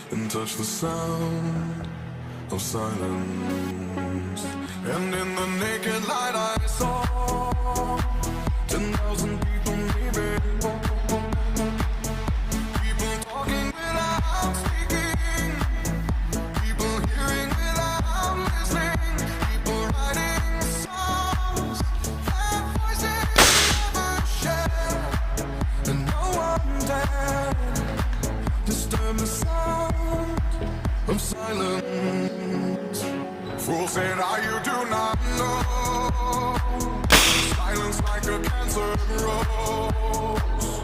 and touch the sound of silence. And in the naked light I saw 10,000 people maybe, people talking without speaking, people hearing without listening, people writing songs that voices never share, and no one dared disturb the sound of silence. Fool said, you do not know. Silence like a cancer grows.